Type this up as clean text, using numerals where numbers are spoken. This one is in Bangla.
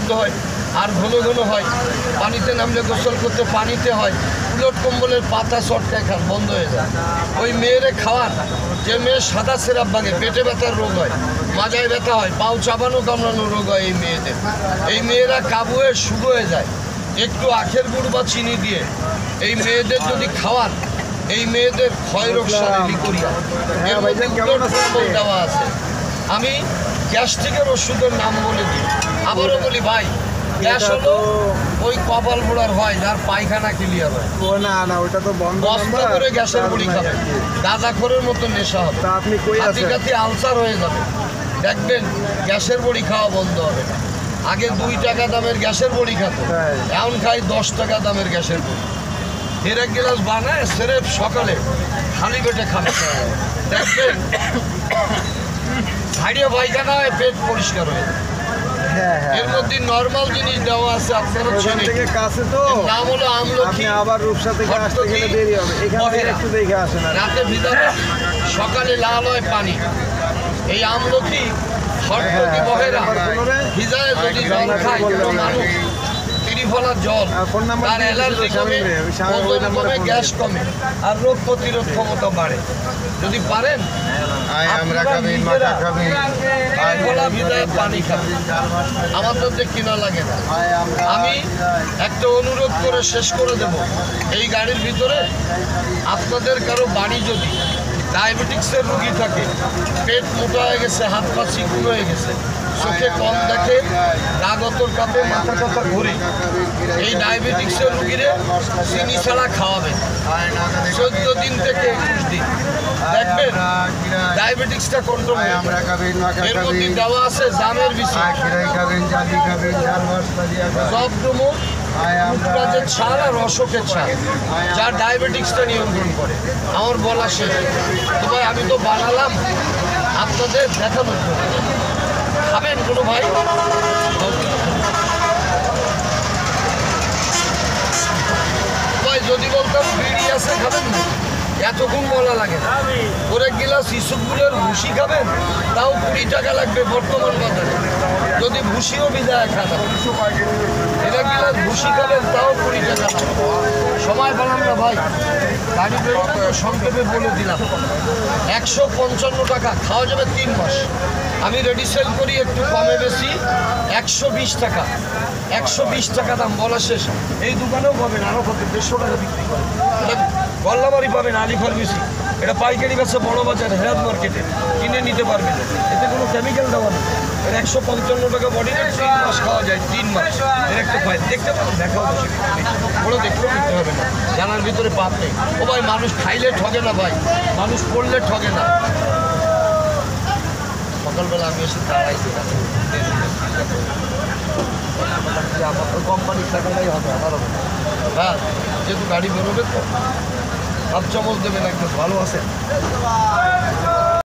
বন্ধ হয়, আর ঘন ঘন হয়। পানিতে নামলে গোসল করতে পানিতে হয়, উলট কম্বলের পাতা চটকায় খান, বন্ধ হয়ে যায়। ওই মেয়েরে খাওয়ান, যে মেয়ে সাদা সিরাপ ভাঙে, পেটে ব্যথার রোগ হয়, মাজায় ব্যথা হয়, পাও চাবানো কামড়ানো রোগ হয় এই মেয়েদের। এই মেয়েরা কাবু হয়ে শুরু হয়ে যায়। একটু আখের গুড় বা চিনি দিয়ে এই মেয়েদের যদি খাওয়ান, এই মেয়েদের ক্ষয়রোগ সারে লিকোরিয়া, এর মধ্যে উলট কম্বল দেওয়া আছে। আমি গ্যাস্ট্রিকের ওষুধের নাম বলে দিই, আবারও বলি ভাই, গ্যাস হলো ওই কপাল পোড়ার হয় যার পায়খানা ক্লিয়ার হয়। না ওটা তো বন্ধ, বস্তা করে গ্যাসের বড়ি খাবে, গাঁজাখোরের মতো নেশা হবে, হাতি আলসার হয়ে যাবে, দেখবেন গ্যাসের বড়ি খাওয়া বন্ধ হবে না। আগে 2 টাকা দামের গ্যাসের বড়ি খাতো, এখন খাই 10 টাকা দামের গ্যাসের বড়ি। এর এক গ্লাস বানায় সেরেপ সকালে খালি পেটে খাবে, দেখবেন ঝাড়িয়ে পায়খানা হয়, পেট পরিষ্কার হয়ে যায়। এর মধ্যে নরমাল জিনিস দেওয়া আছে, আপনারা নাম হলো আমলকি। আবার রূপসা থেকে আসতে গেলে দেরি হবে, এখানে একটু দেখে আসেন। রাতে ভিজানো, সকালে লাল হয় পানি। এই আমলকি হটকি বহেরা ভিজায় যদি জল খায় কোনো মানুষ, ত্রিফলার জল, তার অ্যালার্জি কমে, ওজন কমে, গ্যাস কমে, আর রোগ প্রতিরোধ ক্ষমতা বাড়ে। যদি পারেন ত্রিফলা ভিজায় পানি খাবেন, আমাদের যে কিনা লাগে না। আমি একটা অনুরোধ করে শেষ করে দেব, এই গাড়ির ভিতরে আপনাদের কারো বাড়ি যদি ডায়াবেটিক্সের রোগী থাকে, পেট মোটা হয়ে গেছে, হাত পা চিকুন হয়ে গেছে, চোখে কম দেখে, রাগতর কাপে, মাথা কথা ঘুরে, এই ডায়াবেটিক্সের রোগীরে চিনি ছাড়া খাওয়াবেন 14 দিন থেকে 21 দিন, দেখবেন ডায়াবেটিক্সটা কন্ট্রোল হবে। এর মধ্যে দেওয়া আছে জামের বিষয়, জবডুমুর, মুখরাজের ছাল আর অশোকের ছাল, যা ডায়াবেটিক্সটা নিয়ন্ত্রণ করে। আমার বলা শেষ। তো ভাই আমি তো বানালাম আপনাদের দেখানোর জন্য, খাবেন কোনো ভাই? ভাই যদি বলতাম বিড়ি আছে খাবেন না, এতক্ষণ বলা লাগে না। ওরে গিলাস ইসুকগুলোর ভুসি খাবেন, তাও 20 টাকা লাগবে বর্তমান বাজারে। যদি ভুসিও বিদায় খাবেন, এটা গিলাস ভুসি খাবেন, তাও 20 টাকা লাগবে। সময় পেলাম না ভাই, গাড়ি বেরোতে সংক্ষেপে বলে দিলাম। 155 টাকা, খাওয়া যাবে 3 মাস। আমি রেডি সেল করি একটু কমে বেশি, 120 টাকা। 120 টাকা দাম, বলা শেষ। এই দোকানেও পাবেন, আরও কত 150 টাকা বিক্রি করে। এটা গল্লাবাড়ি পাবেন, আলি ফার্মেসি, এটা পাইকারি বেচে বড় বাজার হেরাত মার্কেটে, কিনে নিতে পারবেন। এতে কোনো কেমিক্যাল দেওয়া নেই। এর 155 টাকা বডি রেট, 3 মাস খাওয়া যায়, 3 মাস। এর একটা ফায়দা দেখতে পাবেন, দেখাও বসে বড় দেখতেও নিতে হবে না, জানার ভিতরে পাপ নেই। ও ভাই, মানুষ খাইলে ঠগে না ভাই, মানুষ পড়লে ঠগে না। সকালবেলা আমি এসে দাঁড়াইছি, আমার তো কোম্পানির টাকাটাই হবে, আমার হবে না। হ্যাঁ, যেহেতু গাড়ি বেরোবে তো 7 চামচ দেবেন একদম, ভালো আছে।